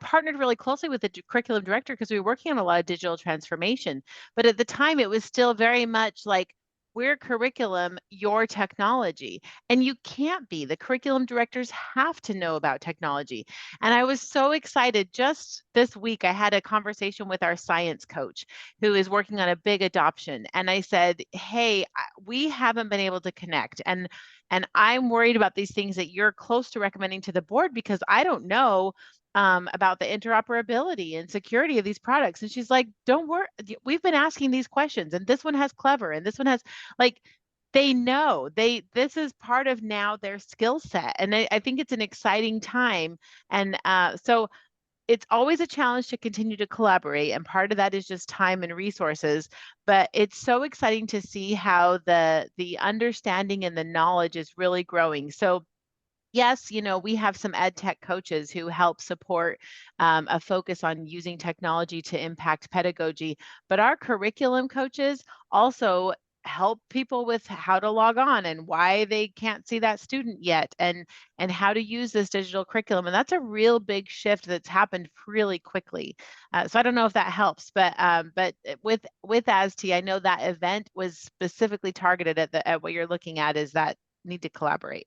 partnered really closely with the curriculum director because we were working on a lot of digital transformation. But at the time, it was still very much like, we're curriculum, your technology. And you can't be. The curriculum directors have to know about technology. And I was so excited. Just this week, I had a conversation with our science coach who is working on a big adoption. And I said, hey, we haven't been able to connect. And I'm worried about these things that you're close to recommending to the board, because I don't know about the interoperability and security of these products. And she's like, don't worry, we've been asking these questions, and this one has Clever, and this one has, like, they know this is part of now their skill set. And I think it's an exciting time. And so it's always a challenge to continue to collaborate. And part of that is just time and resources, but it's so exciting to see how the understanding and the knowledge is really growing. So yes, we have some ed tech coaches who help support a focus on using technology to impact pedagogy, but our curriculum coaches also help people with how to log on and why they can't see that student yet, and how to use this digital curriculum. And that's a real big shift that's happened really quickly. So I don't know if that helps, but with AzTEA, I know that event was specifically targeted at what you're looking at, is that need to collaborate.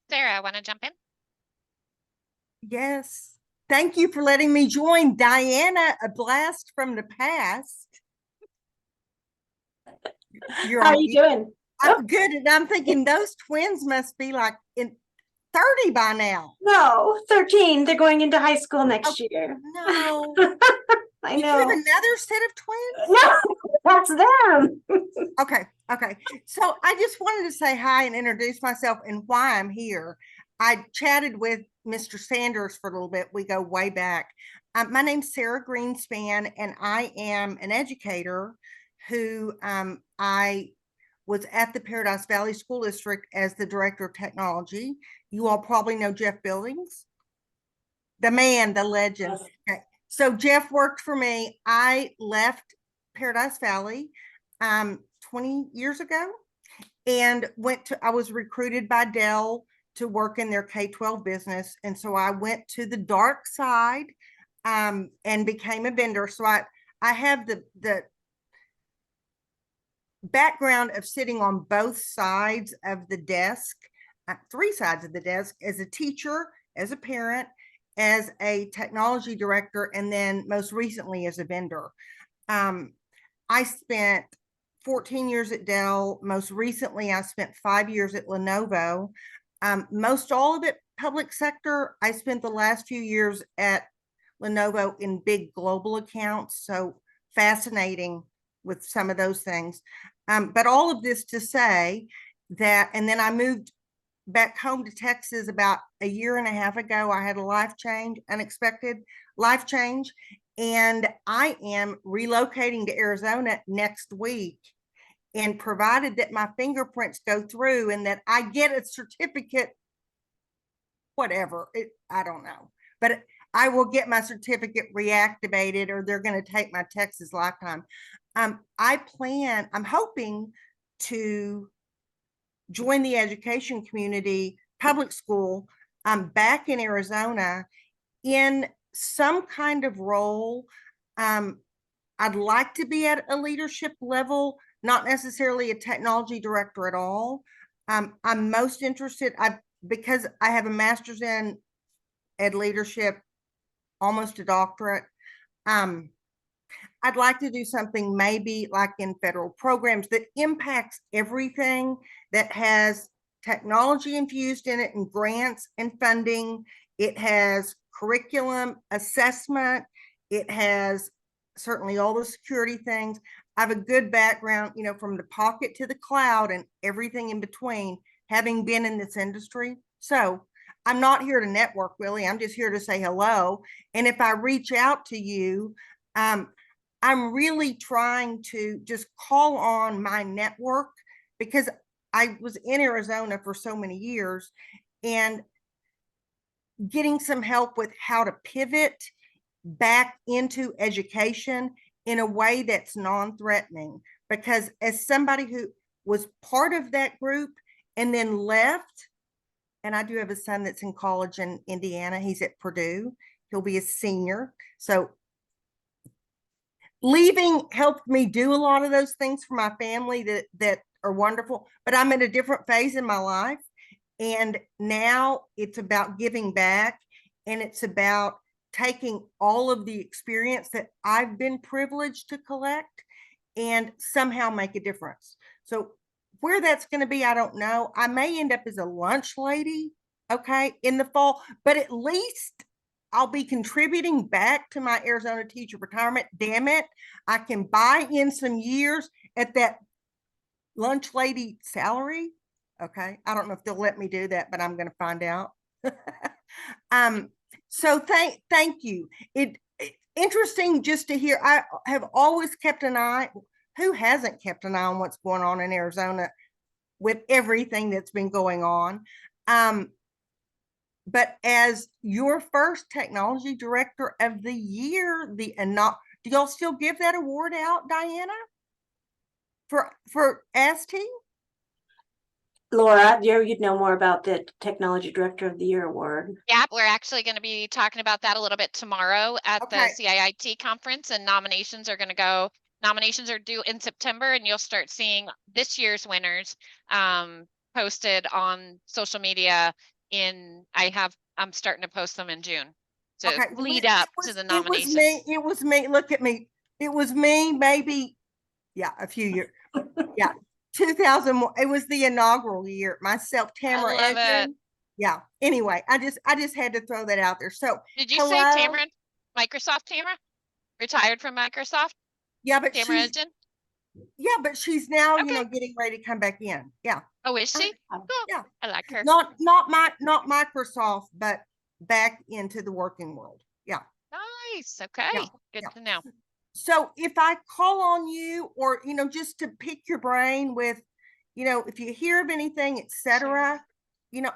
Sarah, want to jump in? Yes. Thank you for letting me join. Diana, a blast from the past. You're How are on you doing? I'm good. And I'm thinking those twins must be like in 30 by now. No, 13. They're going into high school next year. No. I You have know. another set of twins? No, that's them. Okay. Okay. So I just wanted to say hi and introduce myself and why I'm here. I chatted with Mr. Sanders for a little bit. We go way back. My name's Sarah Greenspan, and I am an educator who I was at the Paradise Valley School District as the Director of Technology. You all probably know Jeff Billings, the man, the legend. Yes. Okay. So Jeff worked for me. I left Paradise Valley 20 years ago and I was recruited by Dell to work in their K-12 business. And so I went to the dark side and became a vendor. So I have the background of sitting on both sides of the desk, 3 sides of the desk, as a teacher, as a parent, as a technology director, and then most recently as a vendor. I spent 14 years at Dell. Most recently, I spent 5 years at Lenovo. Most all of it public sector. I spent the last few years at Lenovo in big global accounts. So fascinating with some of those things. But all of this to say that, and then I moved back home to Texas about a year and a half ago. I had a life change, unexpected life change, and I am relocating to Arizona next week. And provided that my fingerprints go through and that I get a certificate, whatever, I don't know, but I will get my certificate reactivated, or they're going to take my Texas lifetime. I'm hoping to join the education community, public school, back in Arizona in some kind of role. I'd like to be at a leadership level, not necessarily a technology director at all. I'm most interested, because I have a master's in ed leadership, almost a doctorate. I'd like to do something maybe like in federal programs that impacts everything, that has technology infused in it, and grants and funding. It has curriculum, assessment. It has certainly all the security things. I have a good background, from the pocket to the cloud and everything in between, having been in this industry. So I'm not here to network, Willie. I'm just here to say hello. And if I reach out to you, I'm really trying to just call on my network, because I was in Arizona for so many years, and getting some help with how to pivot back into education in a way that's non-threatening. Because as somebody who was part of that group and then left, and I do have a son that's in college in Indiana, he's at Purdue, he'll be a senior. So leaving helped me do a lot of those things for my family that are wonderful, but I'm in a different phase in my life. And now it's about giving back, and it's about taking all of the experience that I've been privileged to collect and somehow make a difference. So where that's going to be, I don't know. I may end up as a lunch lady, okay, in the fall, but at least I'll be contributing back to my Arizona teacher retirement. Damn it. I can buy in some years at that lunch lady salary. Okay. I don't know if they'll let me do that, but I'm going to find out. So thank you. It interesting just to hear. I have always kept an eye. Who hasn't kept an eye on what's going on in Arizona with everything that's been going on? But as your first technology director of the year, Do y'all still give that award out, Diana? For AzTEA? Laura, you'd know more about the Technology Director of the Year award. Yeah, we're actually going to be talking about that a little bit tomorrow at the Okay. CIIT conference, and nominations are due in September, and you'll start seeing this year's winners posted on social media I'm starting to post them in June to Okay. lead up to the nominations. It was me. Look at me. It was me, maybe, a few years. Yeah. 2001. It was the inaugural year. Myself, Tamara I love it. Edgen. Yeah. Anyway, I just had to throw that out there. So Did you say Tamara, Microsoft Tamara? Retired from Microsoft? Yeah, but Tamara Edgen? but she's now, Okay. getting ready to come back in. Yeah. Oh, is she? Cool. Yeah. I like her. Not Microsoft, but back into the working world. Yeah. Nice. Okay. Yeah, Good yeah. to know. So if I call on you, or, just to pick your brain with, if you hear of anything, etc.,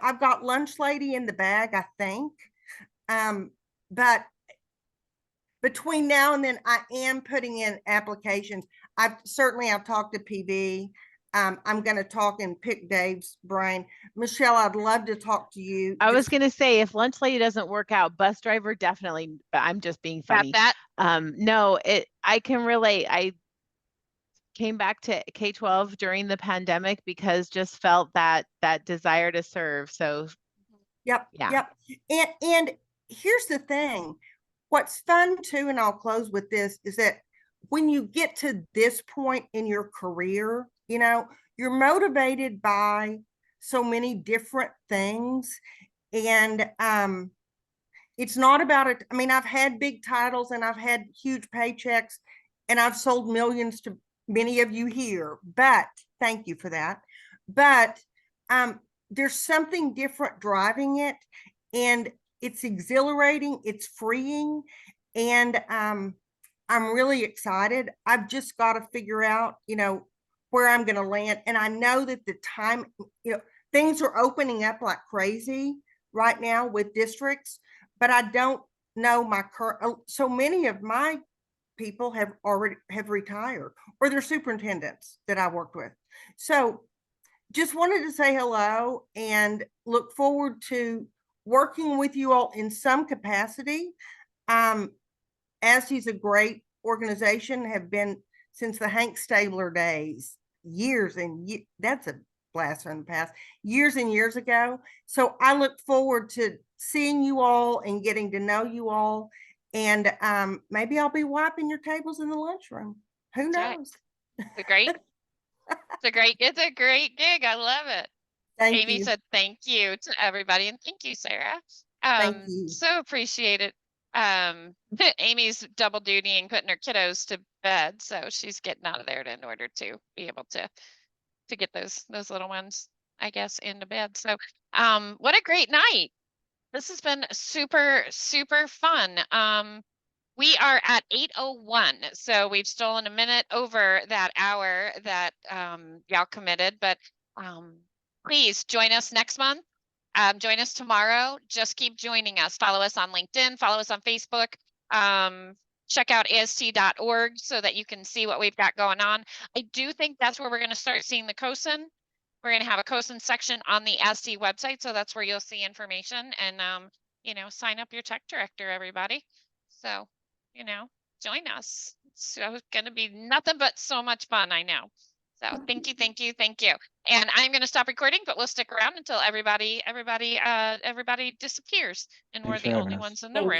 I've got lunch lady in the bag, I think. But between now and then, I am putting in applications. I've talked to PV. I'm going to talk and pick Dave's brain. Michelle, I'd love to talk to you. I was going to say, if lunch lady doesn't work out, bus driver definitely, but I'm just being funny. Got that? No, I can relate. I came back to K-12 during the pandemic because just felt that desire to serve. So Yep. Yeah. Yep. And here's the thing. What's fun too, and I'll close with this, is that when you get to this point in your career, you're motivated by so many different things. And it's not about it. I mean, I've had big titles and I've had huge paychecks and I've sold millions to many of you here, but thank you for that. But there's something different driving it, and it's exhilarating, it's freeing, and I'm really excited. I've just got to figure out, where I'm going to land. And I know that the time, things are opening up like crazy right now with districts, but I don't know my current, so many of my people have retired, or they're superintendents that I worked with. So just wanted to say hello and look forward to working with you all in some capacity. AzTEA's a great organization, have been since the Hank Stabler days, years and that's a blast from the past, years and years ago. So I look forward to seeing you all and getting to know you all. And maybe I'll be wiping your tables in the lunchroom. Who knows? It's a great gig. I love it. Thank Amy you. said thank you to everybody, and thank you, Sarah. Thank you. So appreciate it. Amy's double dutying, putting her kiddos to bed, so she's getting out of there in order to be able to get those little ones, I guess, into bed. So what a great night. This has been super, super fun. We are at 8:01, so we've stolen a minute over that hour that y'all committed, but please join us next month. Join us tomorrow. Just keep joining us. Follow us on LinkedIn, follow us on Facebook. Check out AzTEA.org so that you can see what we've got going on. I do think that's where we're going to start seeing the COSN. We're going to have a COSN section on the AzTEA website, so that's where you'll see information, and sign up your tech director, everybody. So, join us. It's going to be nothing but so much fun, I know. So thank you. And I'm going to stop recording, but we'll stick around until everybody disappears and we're the only ones in the room.